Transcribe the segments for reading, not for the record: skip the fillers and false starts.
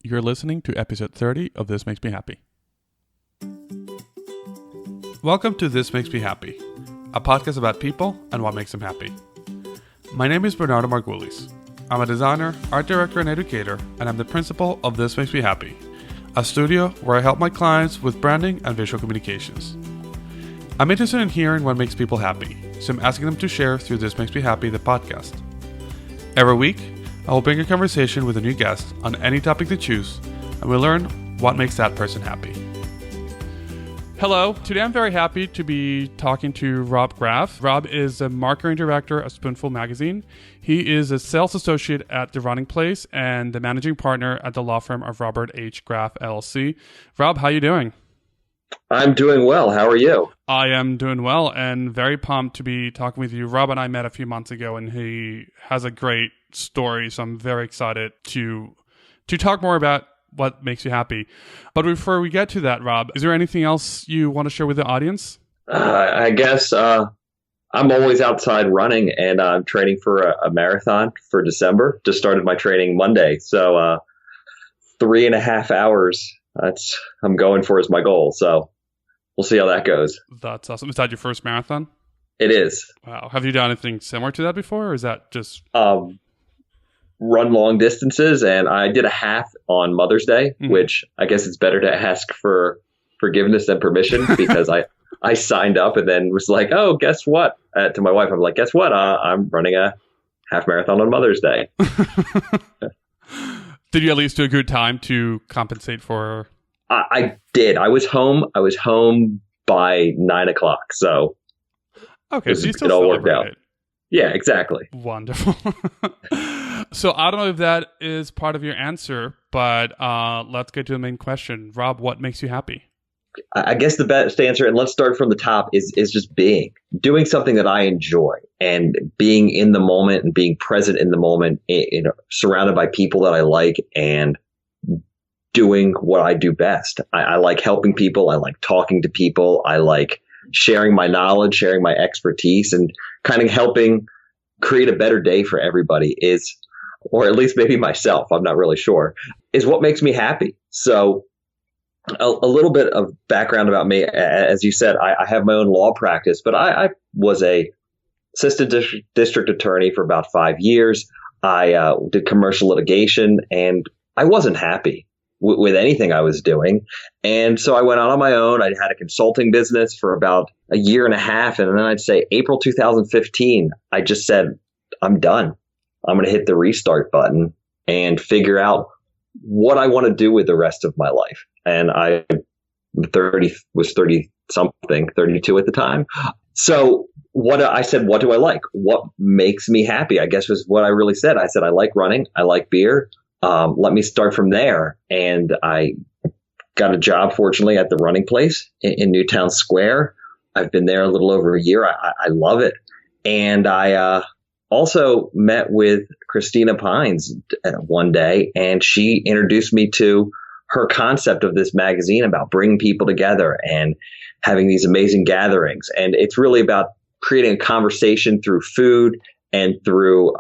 You're listening to episode 30 of This Makes Me Happy. Welcome to This Makes Me Happy, a podcast about people and what makes them happy. My name is Bernardo Margulis. I'm a designer, art director, and educator, and I'm the principal of This Makes Me Happy, a studio where I help my clients with branding and visual communications. I'm interested in hearing what makes people happy, so I'm asking them to share through This Makes Me Happy, the podcast. Every week, I will bring a conversation with a new guest on any topic they choose, and we'll learn what makes that person happy. Hello, today I'm very happy to be talking to Rob Graff. Rob is a marketing director at Spoonful Magazine. He is a sales associate at The Running Place and the managing partner at the law firm of Robert H. Graff, LLC. Rob, how are you doing? I'm doing well. How are you? I am doing well and very pumped to be talking with you. Rob and I met a few months ago and he has a great story, so I'm very excited to talk more about what makes you happy. But before we get to that, Rob, is there anything else you want to share with the audience? I guess I'm always outside running, and I'm training for a marathon for December. Just started my training Monday, so 3.5 hours. I'm going for as my goal. So we'll see how that goes. That's awesome. Is that your first marathon? It is. Wow. Have you done anything similar to that before, or is that just run long distances? And I did a half on Mother's Day, which I guess it's better to ask for forgiveness than permission because I signed up and then was like, oh, guess what? To my wife, I'm like, guess what? I'm running a half marathon on Mother's Day. Did you at least do a good time to compensate for? I did. I was home by 9:00. So okay, so you still it all worked out. Yeah, exactly. Wonderful. So I don't know if that is part of your answer, but let's get to the main question. Rob, what makes you happy? I guess the best answer, and let's start from the top, is just doing something that I enjoy and being in the moment and being present in the moment, surrounded by people that I like and doing what I do best. I like helping people. I like talking to people. I like sharing my knowledge, sharing my expertise, and kind of helping create a better day for everybody or at least maybe myself, I'm not really sure, is what makes me happy. So a little bit of background about me. As you said, I have my own law practice, but I was a assistant district attorney for about 5 years. I did commercial litigation, and I wasn't happy with anything I was doing. And so I went out on my own. I had a consulting business for about 1.5 years. And then I'd say April 2015, I just said, I'm done. I'm going to hit the restart button and figure out what I want to do with the rest of my life. And I was 30 something, 32 at the time. So I said, what do I like? What makes me happy? I guess was what I really said. I said, I like running. I like beer. Let me start from there. And I got a job, fortunately, at the Running Place in Newtown Square. I've been there a little over a year. I love it. And I also met with Christina Pines one day, and she introduced me to her concept of this magazine about bringing people together and having these amazing gatherings. And it's really about creating a conversation through food and through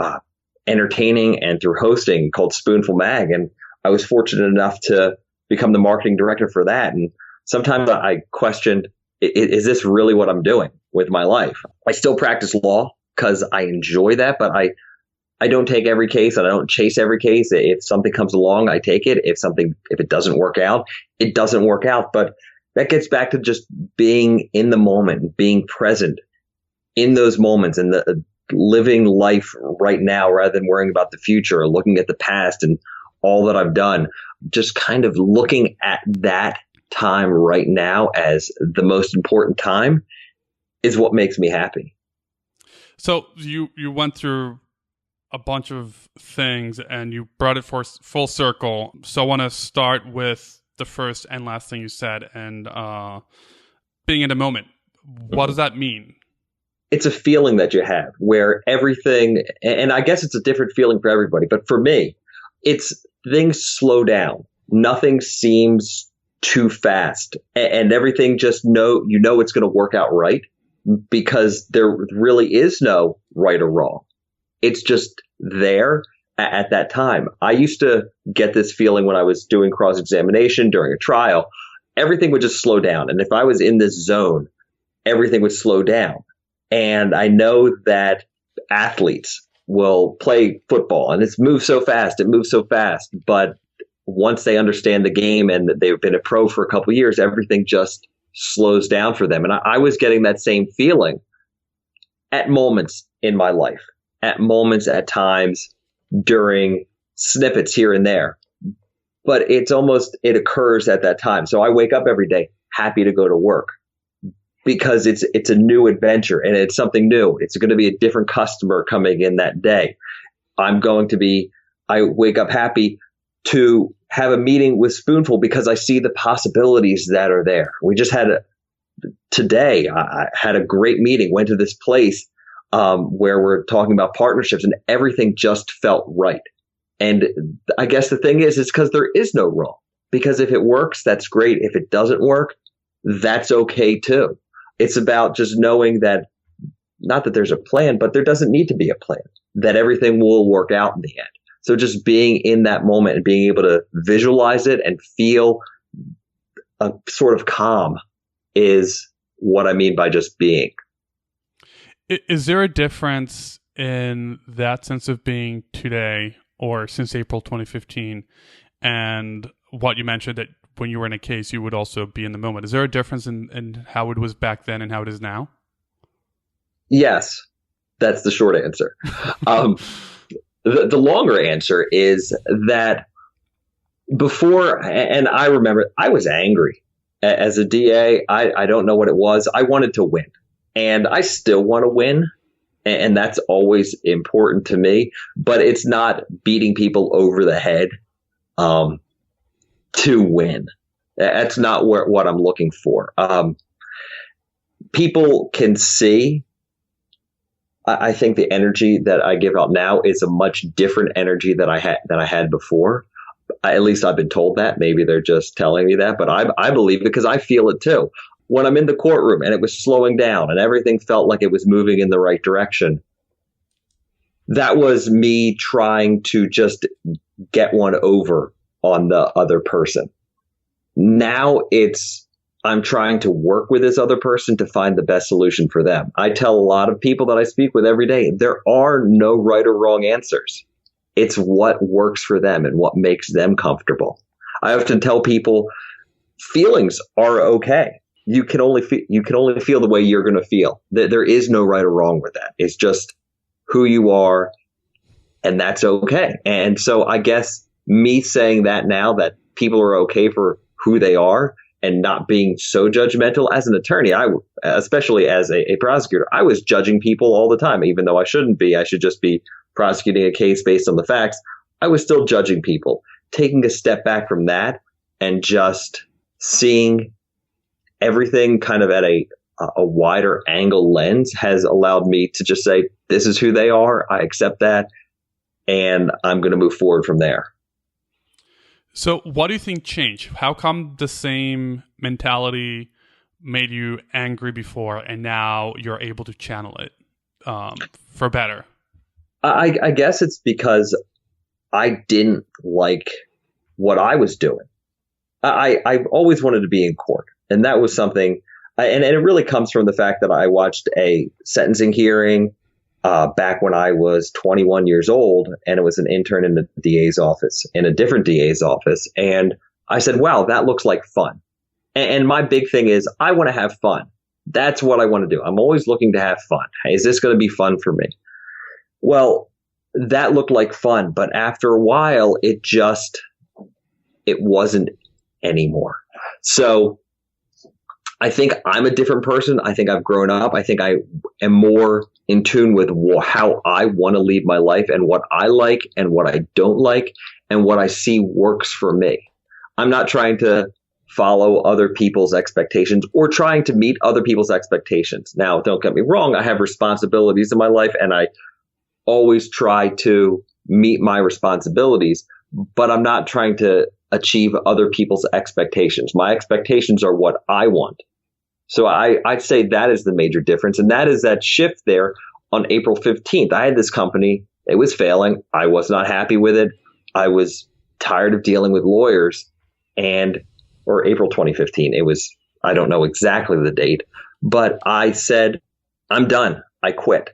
entertaining and through hosting, called Spoonful Mag. And I was fortunate enough to become the marketing director for that. And sometimes I questioned, is this really what I'm doing with my life? I still practice law because I enjoy that, but I don't take every case and I don't chase every case. If something comes along, I take it. If it doesn't work out, it doesn't work out. But that gets back to just being in the moment, being present in those moments, and living life right now rather than worrying about the future or looking at the past and all that I've done. Just kind of looking at that time right now as the most important time is what makes me happy. So you went through a bunch of things and you brought it full circle. So I want to start with the first and last thing you said, and being in the moment. What does that mean? It's a feeling that you have where everything, and I guess it's a different feeling for everybody, but for me, it's things slow down. Nothing seems too fast, and everything just it's going to work out right, because there really is no right or wrong. It's just there, at that time. I used to get this feeling when I was doing cross-examination during a trial, everything would just slow down. And if I was in this zone, everything would slow down. And I know that athletes will play football and it moves so fast. But once they understand the game and they've been a pro for a couple of years, everything just slows down for them. And I was getting that same feeling at moments in my life, at times during snippets here and there. But it occurs at that time. So I wake up every day happy to go to work because it's a new adventure and it's something new. It's going to be a different customer coming in that day. I wake up happy to have a meeting with Spoonful because I see the possibilities that are there. Today, I had a great meeting, went to this place where we're talking about partnerships and everything just felt right. And I guess the thing is, it's because there is no wrong. Because if it works, that's great. If it doesn't work, that's okay too. It's about just knowing that, not that there's a plan, but there doesn't need to be a plan, that everything will work out in the end. So just being in that moment and being able to visualize it and feel a sort of calm is what I mean by just being. Is there a difference in that sense of being today or since April 2015 and what you mentioned that when you were in a case, you would also be in the moment? Is there a difference in how it was back then and how it is now? Yes, that's the short answer. The longer answer is that before, and I remember I was angry as a DA. I don't know what it was. I wanted to win, and I still want to win. And that's always important to me, but it's not beating people over the head to win. That's not what I'm looking for. People can see. I think the energy that I give out now is a much different energy than I had before. At least I've been told that. Maybe they're just telling me that, but I believe it because I feel it too. When I'm in the courtroom and it was slowing down and everything felt like it was moving in the right direction, that was me trying to just get one over on the other person. Now I'm trying to work with this other person to find the best solution for them. I tell a lot of people that I speak with every day, there are no right or wrong answers. It's what works for them and what makes them comfortable. I often tell people feelings are okay. You can only feel the way you're going to feel. There is no right or wrong with that. It's just who you are, and that's okay. And so I guess me saying that now, that people are okay for who they are and not being so judgmental. As an attorney, especially as a prosecutor, I was judging people all the time, even though I shouldn't be. I should just be prosecuting a case based on the facts. I was still judging people. Taking a step back from that and just seeing everything kind of at a wider angle lens has allowed me to just say, this is who they are. I accept that. And I'm going to move forward from there. So what do you think changed? How come the same mentality made you angry before and now you're able to channel it for better? I guess it's because I didn't like what I was doing. I've always wanted to be in court. And that was something, and it really comes from the fact that I watched a sentencing hearing back when I was 21 years old, and it was an intern in the DA's office, in a different DA's office. And I said, wow, that looks like fun. And my big thing is I want to have fun. That's what I want to do. I'm always looking to have fun. Hey, is this going to be fun for me? Well, that looked like fun, but after a while, it wasn't anymore. So I think I'm a different person. I think I've grown up. I think I am more in tune with how I want to lead my life and what I like and what I don't like and what I see works for me. I'm not trying to follow other people's expectations or trying to meet other people's expectations. Now, don't get me wrong. I have responsibilities in my life and I always try to meet my responsibilities, but I'm not trying to achieve other people's expectations. My expectations are what I want. So I'd say that is the major difference. And that is that shift there on April 15th. I had this company It was failing. I was not happy with it. I was tired of dealing with lawyers. Or April 2015, it was, I don't know exactly the date, but I said, I'm done. I quit.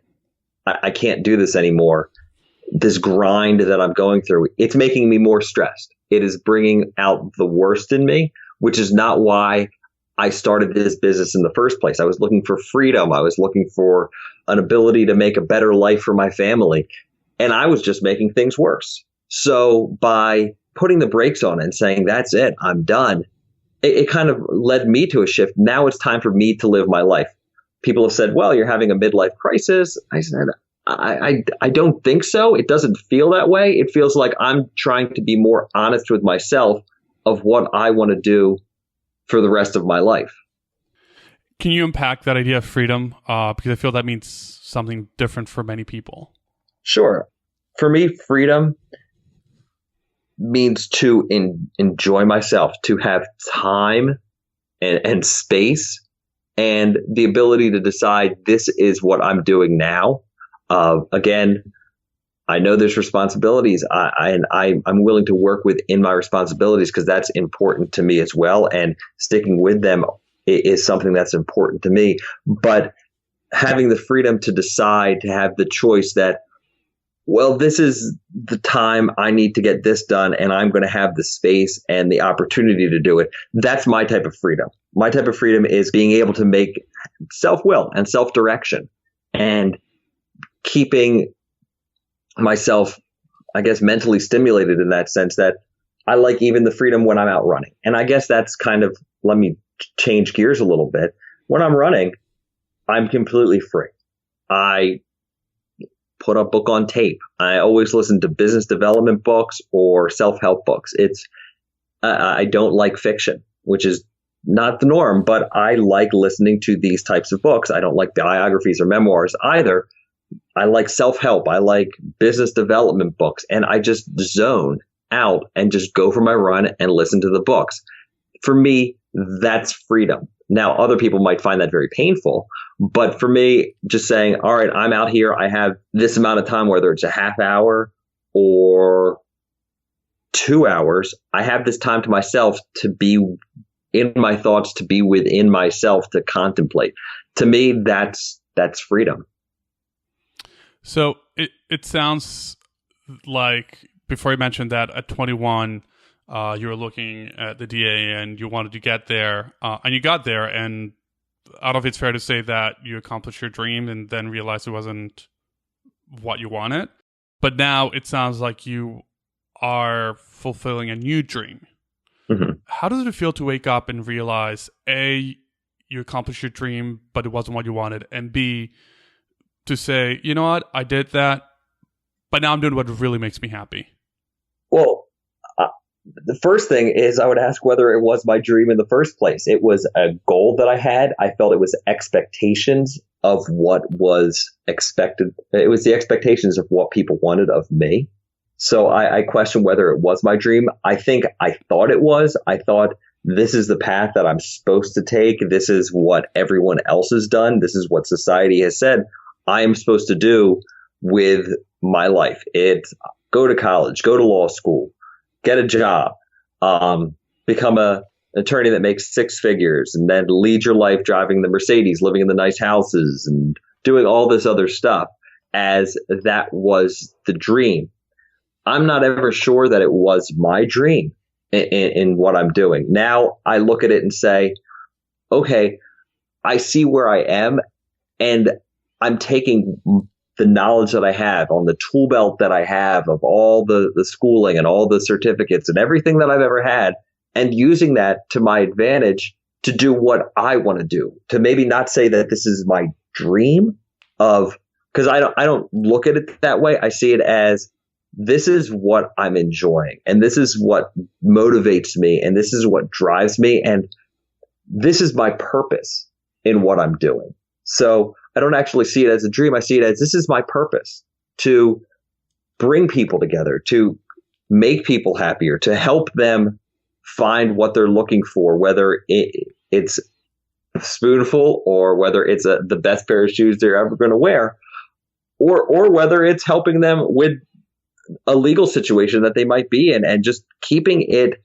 I can't do this anymore. This grind that I'm going through, it's making me more stressed. It is bringing out the worst in me, which is not why I started this business in the first place. I was looking for freedom. I was looking for an ability to make a better life for my family. And I was just making things worse. So by putting the brakes on and saying, that's it, I'm done, it kind of led me to a shift. Now it's time for me to live my life. People have said, well, you're having a midlife crisis. I said, I don't think so. It doesn't feel that way. It feels like I'm trying to be more honest with myself of what I want to do for the rest of my life. Can you unpack that idea of freedom? Because I feel that means something different for many people. Sure. For me, freedom means to enjoy myself, to have time and space and the ability to decide this is what I'm doing now. Again, I know there's responsibilities. I'm willing to work within my responsibilities because that's important to me as well. And sticking with them is something that's important to me. But having the freedom to decide, to have the choice that, well, this is the time I need to get this done, and I'm going to have the space and the opportunity to do it. That's my type of freedom. My type of freedom is being able to make self-will and self-direction and keeping myself, I guess, mentally stimulated in that sense that I like even the freedom when I'm out running. And I guess that's kind of, let me change gears a little bit. When I'm running, I'm completely free. I put a book on tape. I always listen to business development books or self-help books. I don't like fiction, which is not the norm, but I like listening to these types of books. I don't like biographies or memoirs either. I like self-help. I like business development books, and I just zone out and just go for my run and listen to the books. For me, that's freedom. Now, other people might find that very painful, but for me, just saying, all right, I'm out here. I have this amount of time, whether it's a half hour or 2 hours, I have this time to myself to be in my thoughts, to be within myself, to contemplate. To me, that's freedom. So it sounds like, before you mentioned that at 21, you were looking at the DA and you wanted to get there, and you got there, and I don't know if it's fair to say that you accomplished your dream and then realized it wasn't what you wanted. But now it sounds like you are fulfilling a new dream. Mm-hmm. How does it feel to wake up and realize, A, you accomplished your dream, but it wasn't what you wanted, and B, to say, you know what, I did that, but now I'm doing what really makes me happy? Well, the first thing is I would ask whether it was my dream in the first place. It was a goal that I had. I felt it was expectations of what was expected. It was the expectations of what people wanted of me. So I question whether it was my dream. I think I thought it was. I thought this is the path that I'm supposed to take. This is what everyone else has done. This is what society has said I am supposed to do with my life. It's go to college, go to law school, get a job, become an attorney that makes six figures, and then lead your life driving the Mercedes, living in the nice houses, and doing all this other stuff as that was the dream. I'm not ever sure that it was my dream in what I'm doing. Now I look at it and say, okay, I see where I am, and I'm taking the knowledge that I have on the tool belt that I have of all the schooling and all the certificates and everything that I've ever had, and using that to my advantage to do what I want to do, to maybe not say that this is my dream of, because I don't look at it that way. I see it as this is what I'm enjoying, and this is what motivates me, and this is what drives me, and this is my purpose in what I'm doing. So I don't actually see it as a dream. I see it as this is my purpose, to bring people together, to make people happier, to help them find what they're looking for, whether it's a spoonful or whether it's the best pair of shoes they're ever going to wear. or whether it's helping them with a legal situation that they might be in, and just keeping it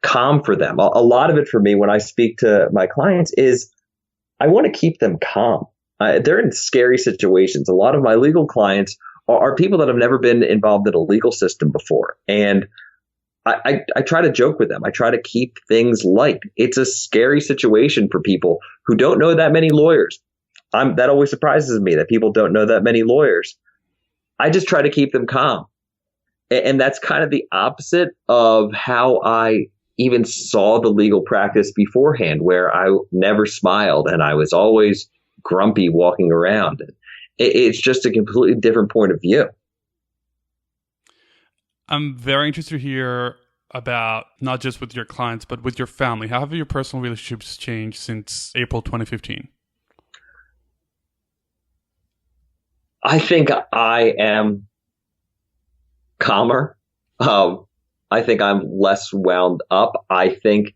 calm for them. A lot of it for me when I speak to my clients is I want to keep them calm. They're in scary situations. A lot of my legal clients are people that have never been involved in a legal system before. And I try to joke with them. I try to keep things light. It's a scary situation for people who don't know that many lawyers. That always surprises me that people don't know that many lawyers. I just try to keep them calm. And that's kind of the opposite of how I even saw the legal practice beforehand, where I never smiled and I was always grumpy walking around. It's just a completely different point of view. I'm very interested to hear about not just with your clients, but with your family. How have your personal relationships changed since April 2015? I think I am calmer. I think I'm less wound up. I think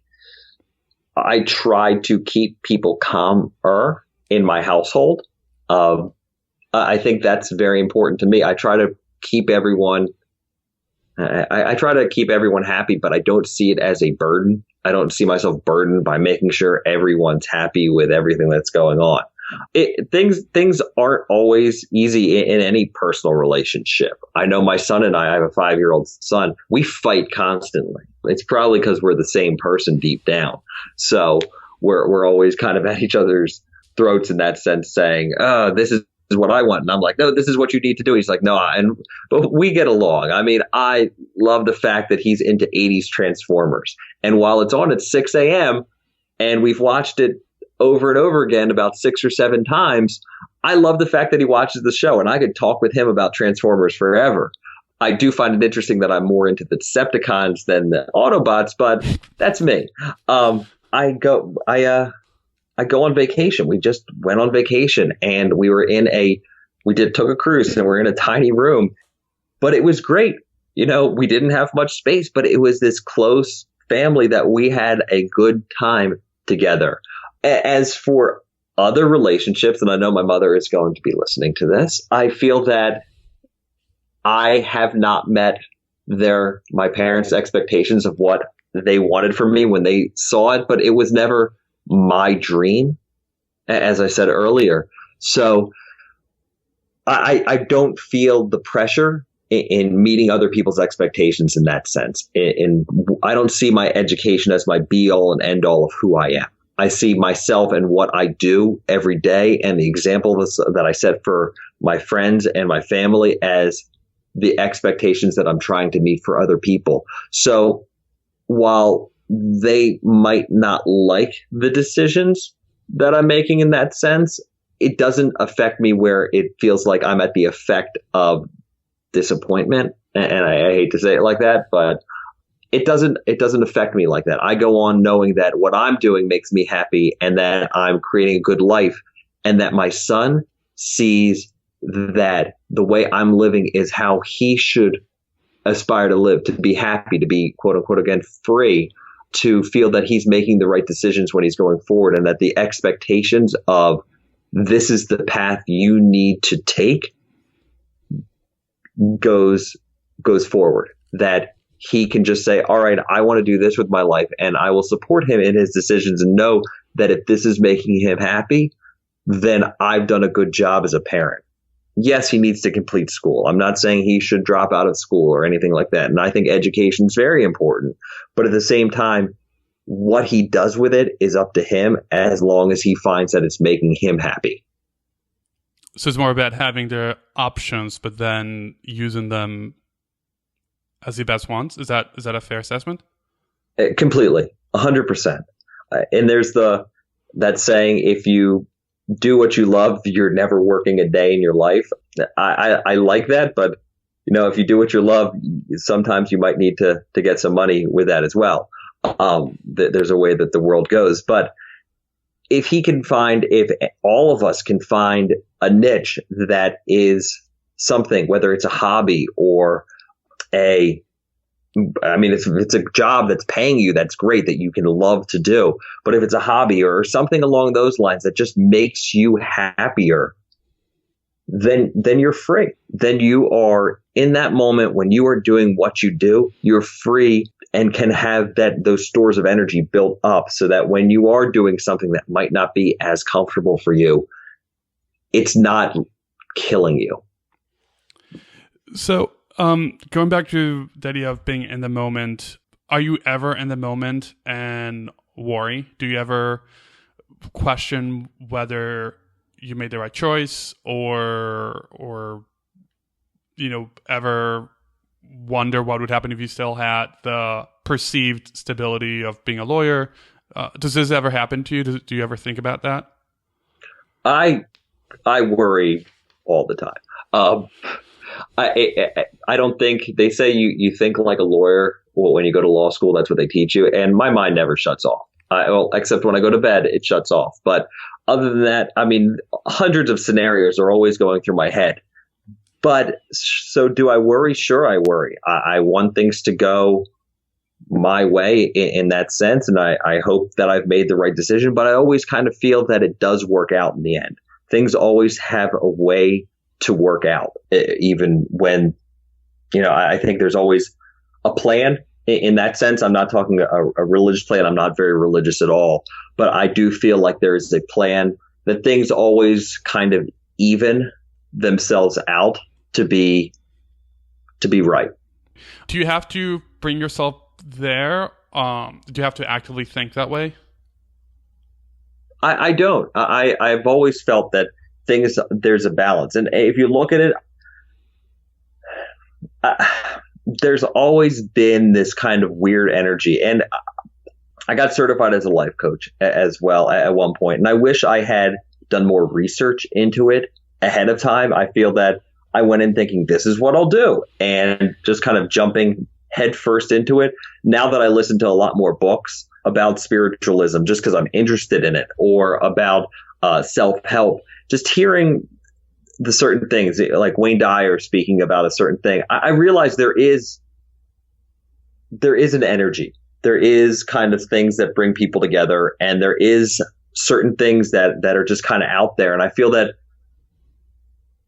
I try to keep people calmer in my household. I think that's very important to me. I try to keep everyone I try to keep everyone happy, but I don't see it as a burden. I don't see myself burdened by making sure everyone's happy with everything that's going on. Things aren't always easy in any personal relationship. I know my son and I have a 5-year-old son. We fight constantly. It's probably because we're the same person deep down. So we're always kind of at each other's throats in that sense, saying, "Oh, this is what I want." And I'm like, "No, this is what you need to do." He's like, "No." But we get along. I mean, I love the fact that he's into 80s Transformers. And while it's on at 6 a.m. and we've watched it over and over again about 6 or 7 times, I love the fact that he watches the show, and I could talk with him about Transformers forever. I do find it interesting that I'm more into the Decepticons than the Autobots, but that's me. I go on vacation. We just went on vacation, and we took a cruise, and we're in a tiny room, but it was great. You know, we didn't have much space, but it was this close family that we had a good time together. As for other relationships, and I know my mother is going to be listening to this, I feel that I have not met my parents' expectations of what they wanted from me when they saw it, but it was never my dream, as I said earlier. So I don't feel the pressure in meeting other people's expectations in that sense. I don't see my education as my be all and end all of who I am. I see myself and what I do every day, and the example that I set for my friends and my family as the expectations that I'm trying to meet for other people. So while they might not like the decisions that I'm making in that sense, it doesn't affect me where it feels like I'm at the effect of disappointment. And I hate to say it like that, but it doesn't affect me like that. I go on knowing that what I'm doing makes me happy, and that I'm creating a good life, and that my son sees that the way I'm living is how he should aspire to live, to be happy, to be quote unquote, again, free, to feel that he's making the right decisions when he's going forward, and that the expectations of this is the path you need to take goes forward, that he can just say, all right, I want to do this with my life, and I will support him in his decisions, and know that if this is making him happy, then I've done a good job as a parent. Yes, he needs to complete school. I'm not saying he should drop out of school or anything like that. And I think education is very important. But at the same time, what he does with it is up to him, as long as he finds that it's making him happy. So it's more about having the options, but then using them as he best wants. Is that a fair assessment? Completely, 100%. And there's that saying, if you do what you love, you're never working a day in your life. I like that, but if you do what you love, sometimes you might need to get some money with that as well. There's a way that the world goes, but if all of us can find a niche that is something, whether it's a hobby or it's a job that's paying you, that's great, that you can love to do. But if it's a hobby or something along those lines that just makes you happier, then you're free. Then you are in that moment when you are doing what you do, you're free and can have those stores of energy built up so that when you are doing something that might not be as comfortable for you, it's not killing you. So, going back to the idea of being in the moment, are you ever in the moment and worry? Do you ever question whether you made the right choice, or ever wonder what would happen if you still had the perceived stability of being a lawyer? Does this ever happen to you? Do you ever think about that? I worry all the time. I don't think they say you think like a lawyer. Well, when you go to law school, that's what they teach you. And my mind never shuts off. Except when I go to bed, it shuts off. But other than that, I mean, hundreds of scenarios are always going through my head. But so do I worry? Sure, I worry. I want things to go my way in that sense. And I hope that I've made the right decision. But I always kind of feel that it does work out in the end. Things always have a way to work out, even when, I think there's always a plan. In that sense, I'm not talking a religious plan. I'm not very religious at all, but I do feel like there is a plan that things always kind of even themselves out to be right. Do you have to bring yourself there? Do you have to actively think that way? I don't. I've always felt that there's a balance. And if you look at it, there's always been this kind of weird energy. And I got certified as a life coach as well at one point. And I wish I had done more research into it ahead of time. I feel that I went in thinking, this is what I'll do, and just kind of jumping headfirst into it. Now that I listen to a lot more books about spiritualism, just because I'm interested in it, or about self-help, just hearing the certain things like Wayne Dyer speaking about a certain thing, I realize there is an energy. There is kind of things that bring people together, and there is certain things that are just kind of out there. And I feel that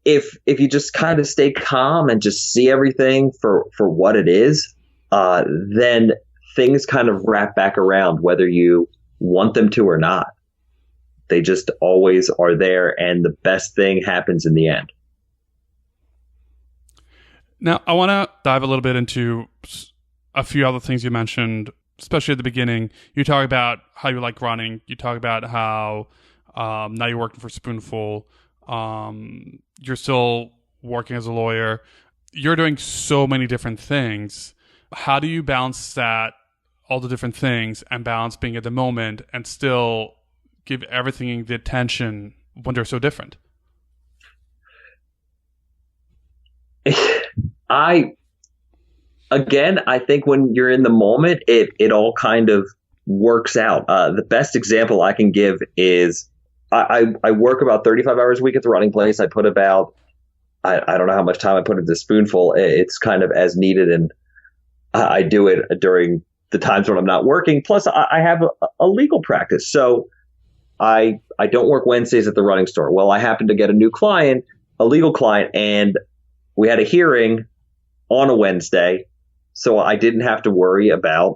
if you just kind of stay calm and just see everything for what it is, then things kind of wrap back around, whether you want them to or not. They just always are there, and the best thing happens in the end. Now, I want to dive a little bit into a few other things you mentioned, especially at the beginning. You talk about how you like running. You talk about how now you're working for Spoonful. You're still working as a lawyer. You're doing so many different things. How do you balance that, all the different things, and balance being at the moment and still give everything the attention when they're so different? I think when you're in the moment, it all kind of works out. The best example I can give is I work about 35 hours a week at the running place. I put about, I don't know how much time I put into Spoonful. It's kind of as needed, and I do it during the times when I'm not working. Plus, I have a legal practice. So I don't work Wednesdays at the running store. Well, I happened to get a new client, a legal client, and we had a hearing on a Wednesday. So I didn't have to worry about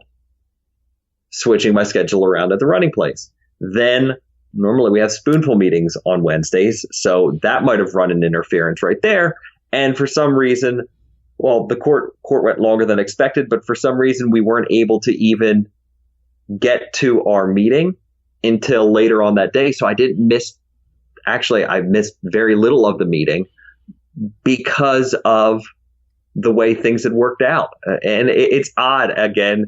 switching my schedule around at the running place. Then normally we have Spoonful meetings on Wednesdays. So that might have run an interference right there. And for some reason, well, the court went longer than expected, but for some reason we weren't able to even get to our meeting until later on that day. So I missed very little of the meeting because of the way things had worked out. And it's odd, again,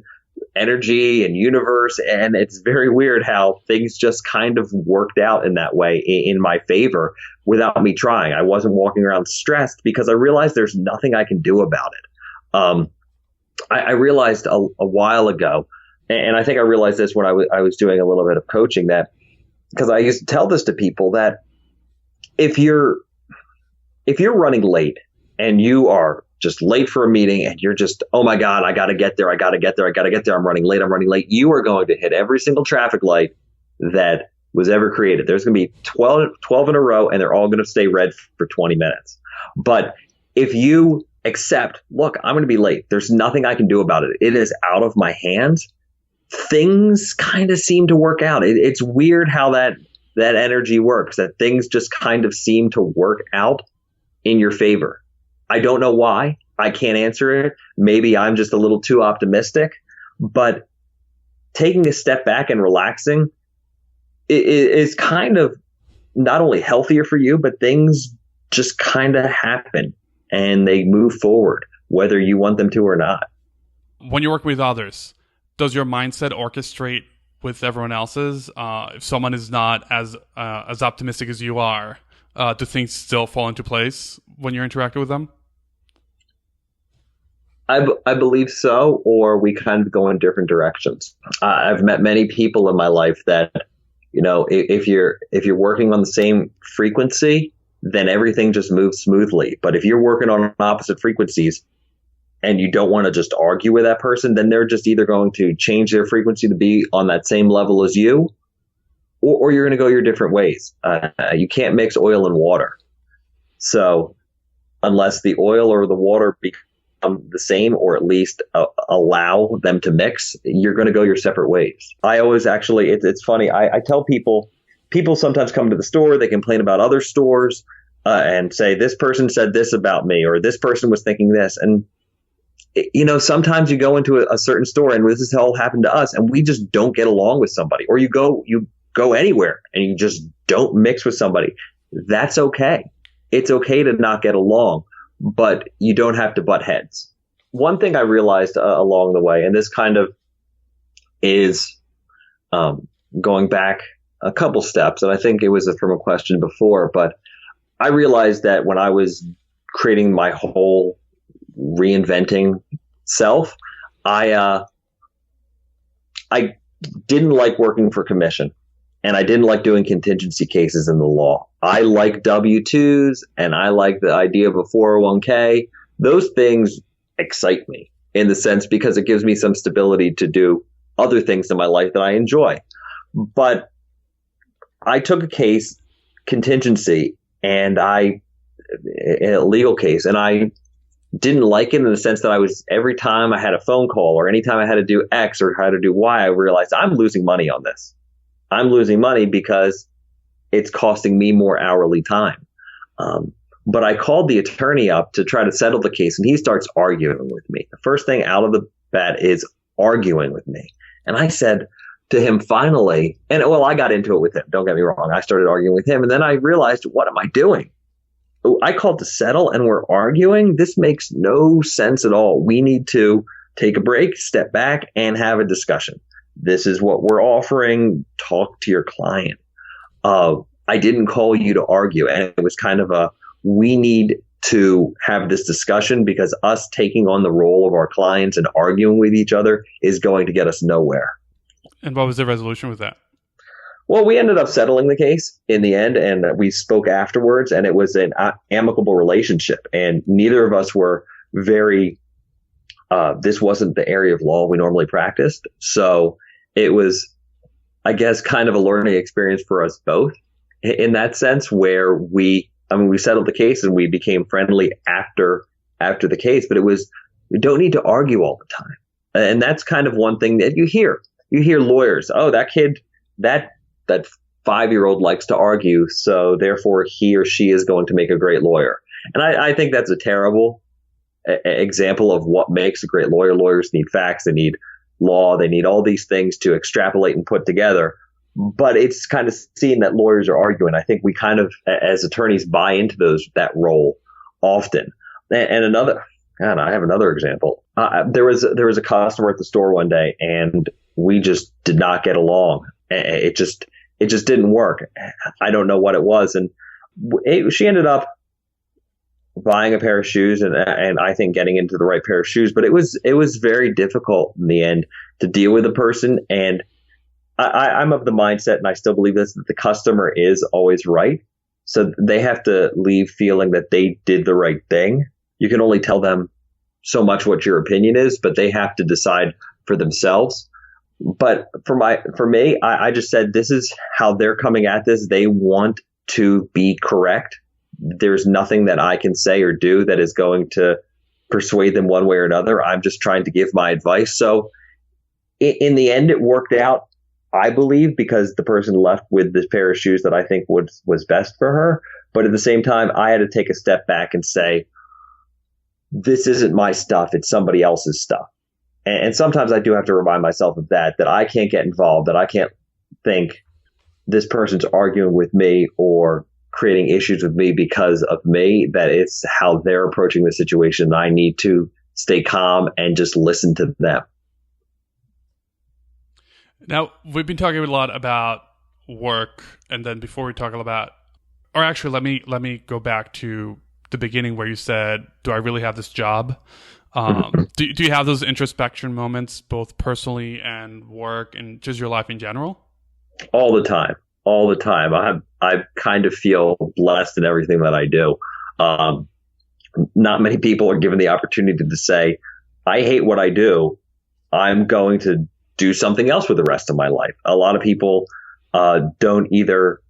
energy and universe. And it's very weird how things just kind of worked out in that way in my favor without me trying. I wasn't walking around stressed because I realized there's nothing I can do about it. I realized a while ago, and I think I realized this when I was doing a little bit of coaching, that because I used to tell this to people, that if you're running late and you are just late for a meeting and you're just, oh my God, I got to get there. I'm running late. You are going to hit every single traffic light that was ever created. There's going to be 12 in a row, and they're all going to stay red for 20 minutes. But if you accept, look, I'm going to be late, there's nothing I can do about it, it is out of my hands, things kind of seem to work out. It's weird how that energy works, that things just kind of seem to work out in your favor. I don't know why. I can't answer it. Maybe I'm just a little too optimistic, but taking a step back and relaxing is kind of not only healthier for you, but things just kind of happen and they move forward, whether you want them to or not. When you work with others, does your mindset orchestrate with everyone else's? If someone is not as optimistic as you are, do things still fall into place when you're interacting with them? I believe so, or we kind of go in different directions. I've met many people in my life that, if you're working on the same frequency, then everything just moves smoothly. But if you're working on opposite frequencies and you don't want to just argue with that person, then they're just either going to change their frequency to be on that same level as you, or you're going to go your different ways. You can't mix oil and water. So unless the oil or the water become the same, or at least allow them to mix, you're going to go your separate ways. I always it's funny. I tell people sometimes come to the store, they complain about other stores and say, this person said this about me, or this person was thinking this. And, sometimes you go into a certain store, and this has all happened to us, and we just don't get along with somebody, or you go anywhere and you just don't mix with somebody. That's okay. It's okay to not get along, but you don't have to butt heads. One thing I realized along the way, and this kind of is going back a couple steps, and I think it was from a question before, but I realized that when I was creating my whole reinventing self, I didn't like working for commission, and I didn't like doing contingency cases in the law. I like W-2s, and I like the idea of a 401k. Those things excite me in the sense because it gives me some stability to do other things in my life that I enjoy. But I took a case, contingency, and a legal case, and I didn't like it in the sense that every time I had a phone call or anytime I had to do X or had to do Y, I realized I'm losing money on this. I'm losing money because it's costing me more hourly time. But I called the attorney up to try to settle the case, and he starts arguing with me. The first thing out of the bat is arguing with me. And I said to him finally, I got into it with him. Don't get me wrong. I started arguing with him, and then I realized, what am I doing? I called to settle, and we're arguing? This makes no sense at all. We need to take a break, step back, and have a discussion. This is what we're offering. Talk to your client. I didn't call you to argue. And it was kind of we need to have this discussion because us taking on the role of our clients and arguing with each other is going to get us nowhere. And what was the resolution with that? Well, we ended up settling the case in the end, and we spoke afterwards, and it was an amicable relationship. And neither of us were this wasn't the area of law we normally practiced. So it was, I guess, kind of a learning experience for us both in that sense, where we settled the case and we became friendly after the case, but we don't need to argue all the time. And that's kind of one thing that you hear lawyers, oh, that kid, that 5-year-old likes to argue, so therefore he or she is going to make a great lawyer. And I think that's a terrible example of what makes a great lawyer. Lawyers need facts, they need law, they need all these things to extrapolate and put together. But it's kind of seen that lawyers are arguing. I think we kind of, as attorneys, buy into that role often. And I have another example. There was a customer at the store one day, and we just did not get along. It just didn't work. I don't know what it was, and she ended up buying a pair of shoes, and I think getting into the right pair of shoes. But it was very difficult in the end to deal with a person. And I'm of the mindset, and I still believe this, that the customer is always right. So they have to leave feeling that they did the right thing. You can only tell them so much what your opinion is, but they have to decide for themselves. But for me, I just said, this is how they're coming at this. They want to be correct. There's nothing that I can say or do that is going to persuade them one way or another. I'm just trying to give my advice. So in the end, it worked out, I believe, because the person left with this pair of shoes that I think was best for her. But at the same time, I had to take a step back and say, this isn't my stuff. It's somebody else's stuff. And sometimes I do have to remind myself of that I can't get involved, that I can't think this person's arguing with me or creating issues with me because of me, that it's how they're approaching the situation. I need to stay calm and just listen to them. Now, we've been talking a lot about work, and then before we talk about, or actually, let me go back to the beginning where you said, do I really have this job? Do you have those introspection moments, both personally and work and just your life in general? All the time. I kind of feel blessed in everything that I do. Not many people are given the opportunity to say, I hate what I do. I'm going to do something else with the rest of my life. A lot of people don't either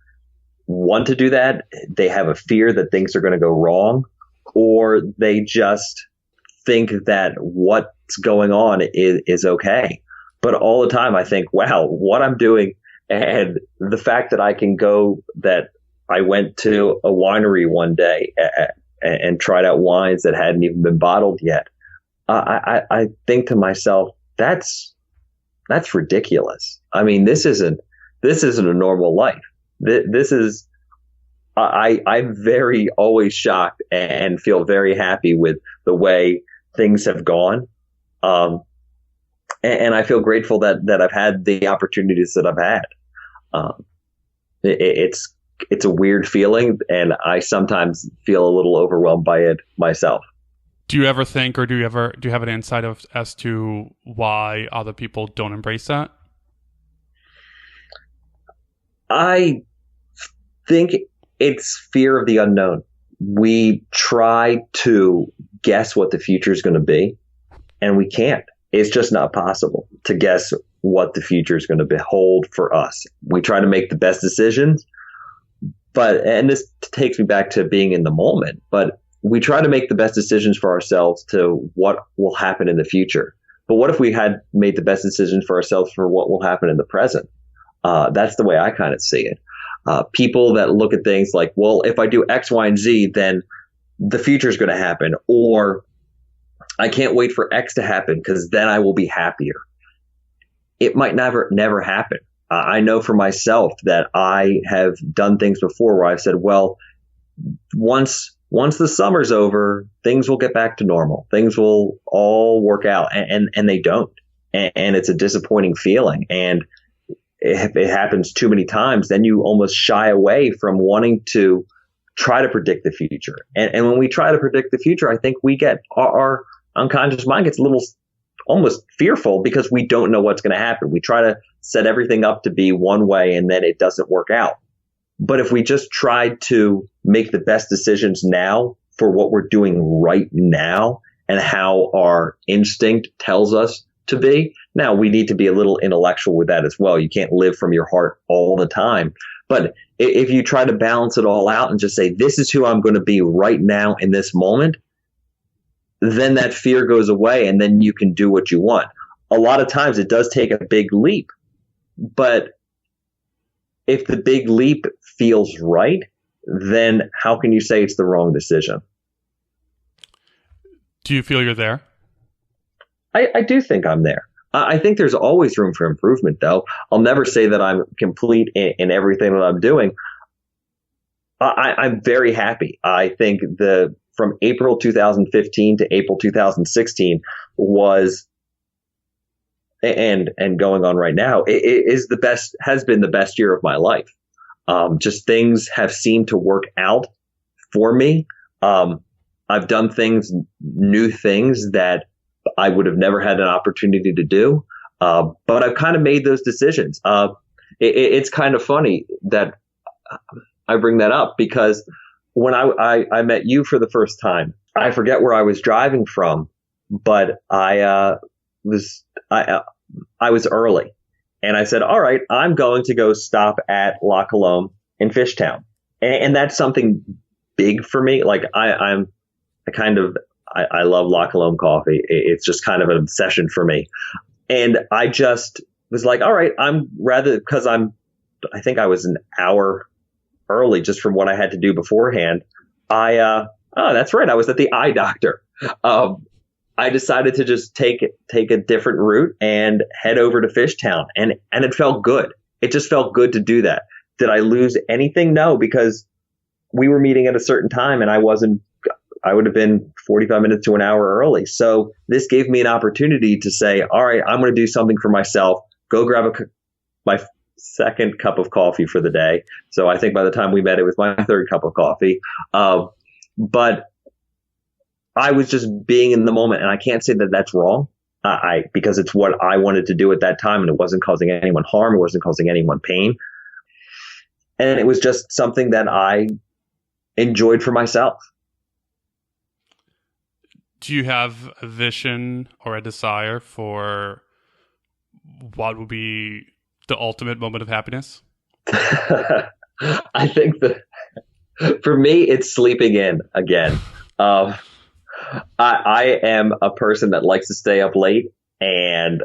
want to do that. They have a fear that things are going to go wrong, or they just think that what's going on is okay. But all the time I think, wow, what I'm doing, and the fact that I went to a winery one day and tried out wines that hadn't even been bottled yet. I think to myself, that's ridiculous. I mean, this isn't a normal life. This is, I'm very always shocked and feel very happy with the way things have gone. And I feel grateful that I've had the opportunities that I've had. It's a weird feeling, and I sometimes feel a little overwhelmed by it myself. Do you ever think, or do you have an insight as to why other people don't embrace that? I think it's fear of the unknown. We try to guess what the future is going to be, and we can't. It's just not possible to guess what the future is going to behold for us. We try to make the best decisions, and this takes me back to being in the moment, but we try to make the best decisions for ourselves to what will happen in the future. But what if we had made the best decisions for ourselves for what will happen in the present? That's the way I kind of see it. People that look at things like, well, if I do X, Y, and Z, then the future is going to happen, or I can't wait for X to happen because then I will be happier. It might never happen. I know for myself that I have done things before where I've said, well, once the summer's over, things will get back to normal. Things will all work out, and they don't. And it's a disappointing feeling. And if it happens too many times, then you almost shy away from wanting to try to predict the future. And when we try to predict the future, I think we get our unconscious mind gets a little almost fearful because we don't know what's going to happen. We try to set everything up to be one way, and then it doesn't work out. But if we just tried to make the best decisions now for what we're doing right now and how our instinct tells us to be, now we need to be a little intellectual with that as well. You can't live from your heart all the time. But if you try to balance it all out and just say, this is who I'm going to be right now in this moment, then that fear goes away, and then you can do what you want. A lot of times it does take a big leap, but if the big leap feels right, then how can you say it's the wrong decision? Do you feel you're there? I do think I'm there. I think there's always room for improvement, though. I'll never say that I'm complete in everything that I'm doing. I'm very happy. I think from April 2015 to April 2016 was, and going on right now, has been the best year of my life. Just things have seemed to work out for me. I've done new things that I would have never had an opportunity to do. But I've kind of made those decisions. It's kind of funny that I bring that up because when I met you for the first time, I forget where I was driving from, but I was early. And I said, all right, I'm going to go stop at La Colombe in Fishtown. And that's something big for me. Like I love La Colombe coffee. It's just kind of an obsession for me. And I just was like, all right, I think I was an hour early just from what I had to do beforehand. That's right. I was at the eye doctor. I decided to just take a different route and head over to Fishtown. And it felt good. It just felt good to do that. Did I lose anything? No, because we were meeting at a certain time and I would have been 45 minutes to an hour early. So this gave me an opportunity to say, all right, I'm going to do something for myself. Go grab my second cup of coffee for the day. So I think by the time we met, it was my third cup of coffee. But I was just being in the moment, and I can't say that that's wrong. Because it's what I wanted to do at that time, and it wasn't causing anyone harm. It wasn't causing anyone pain. And it was just something that I enjoyed for myself. Do you have a vision or a desire for what would be the ultimate moment of happiness? I think that for me, it's sleeping in again. I am a person that likes to stay up late and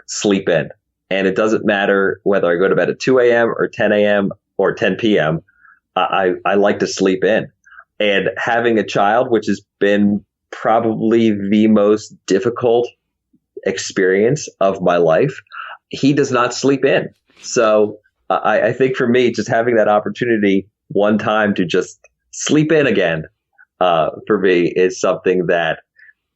sleep in. And it doesn't matter whether I go to bed at 2 a.m. or 10 a.m. or 10 p.m. I like to sleep in. And having a child, which has been probably the most difficult experience of my life, he does not sleep in. So I think for me, just having that opportunity one time to just sleep in again, for me is something that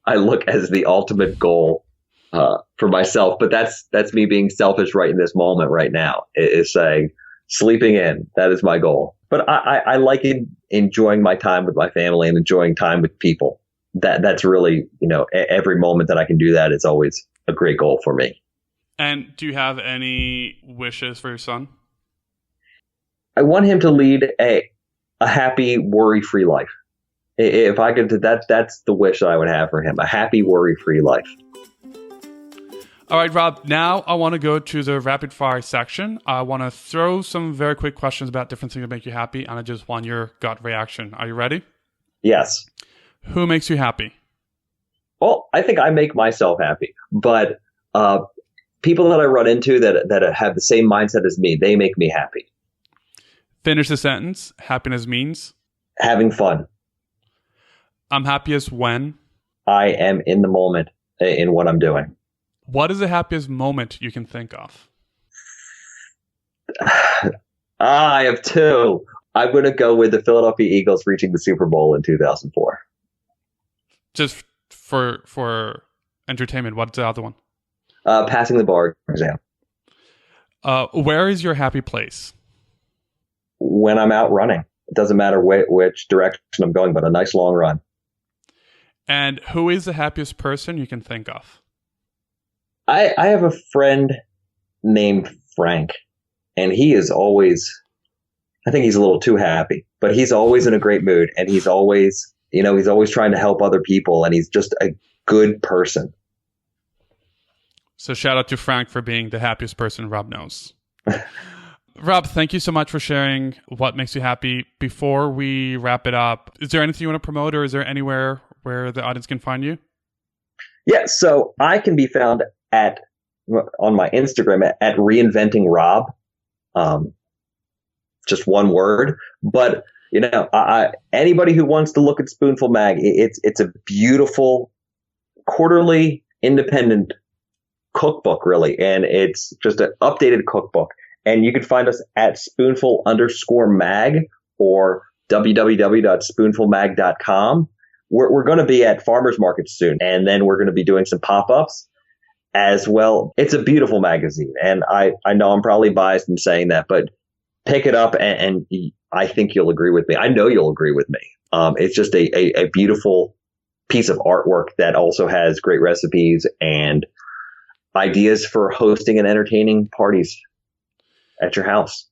I look as the ultimate goal for myself. But that's me being selfish right in this moment right now, is saying sleeping in. That is my goal. But I like enjoying my time with my family and enjoying time with people. That's really, every moment that I can do that is always a great goal for me. And do you have any wishes for your son? I want him to lead a happy, worry-free life. If I could, that's the wish that I would have for him, a happy, worry-free life. All right, Rob, now I want to go to the rapid fire section. I want to throw some very quick questions about different things that make you happy, and I just want your gut reaction. Are you ready? Yes. Who makes you happy? Well, I think I make myself happy, but people that I run into that have the same mindset as me, they make me happy. Finish the sentence. Happiness means? Having fun. I'm happiest when? I am in the moment in what I'm doing. What is the happiest moment you can think of? I have two. I'm going to go with the Philadelphia Eagles reaching the Super Bowl in 2004. Just for entertainment, what's the other one? Passing the bar exam. Where is your happy place? When I'm out running. It doesn't matter which direction I'm going, but a nice long run. And who is the happiest person you can think of? I have a friend named Frank, and he is always, I think he's a little too happy, but he's always in a great mood, and he's always trying to help other people, and he's just a good person. So shout out to Frank for being the happiest person Rob knows. Rob, thank you so much for sharing what makes you happy. Before we wrap it up, is there anything you want to promote, or is there anywhere where the audience can find you? Yeah, so I can be found on my Instagram at Reinventing Rob, just one word. But anybody who wants to look at Spoonful Mag, it's a beautiful quarterly independent cookbook, really, and it's just an updated cookbook. And you can find us at spoonful_mag or www.spoonfulmag.com. We're going to be at farmers markets soon, and then we're going to be doing some pop-ups as well. It's a beautiful magazine, and I know I'm probably biased in saying that, but pick it up, and I think you'll agree with me. I know you'll agree with me. It's just a beautiful piece of artwork that also has great recipes and ideas for hosting and entertaining parties at your house.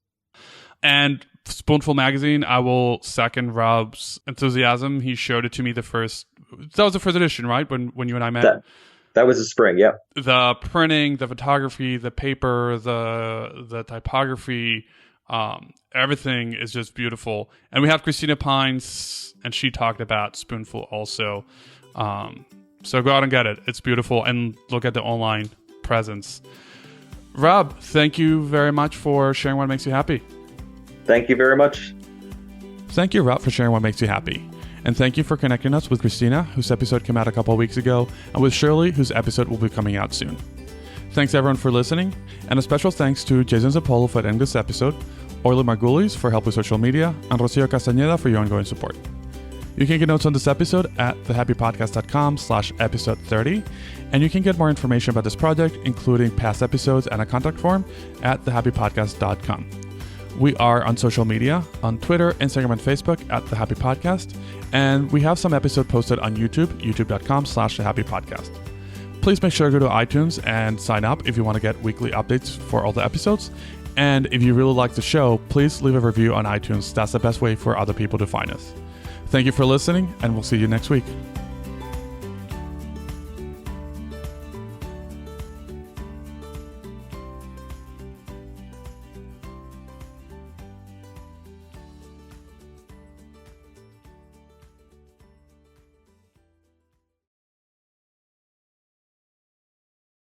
And Spoonful Magazine, I will second Rob's enthusiasm. He showed it to me that was the first edition, right? When you and I met? That was the spring. Yep. The printing, the photography, the paper, the typography, everything is just beautiful. And we have Christina Pines, and she talked about Spoonful also. So go out and get it. It's beautiful. And look at the online presence. Rob, thank you very much for sharing what makes you happy. Thank you very much. Thank you, Rob, for sharing what makes you happy. And thank you for connecting us with Christina, whose episode came out a couple of weeks ago, and with Shirley, whose episode will be coming out soon. Thanks everyone for listening, and a special thanks to Jason Zapolo for ending this episode, Orly Margulies for help with social media, and Rocio Castañeda for your ongoing support. You can get notes on this episode at thehappypodcast.com/episode 30, and you can get more information about this project, including past episodes and a contact form, at thehappypodcast.com. We are on social media, on Twitter, Instagram, and Facebook at The Happy Podcast, and we have some episodes posted on YouTube, youtube.com/thehappypodcast. Please make sure to go to iTunes and sign up if you want to get weekly updates for all the episodes. And if you really like the show, please leave a review on iTunes. That's the best way for other people to find us. Thank you for listening, and we'll see you next week.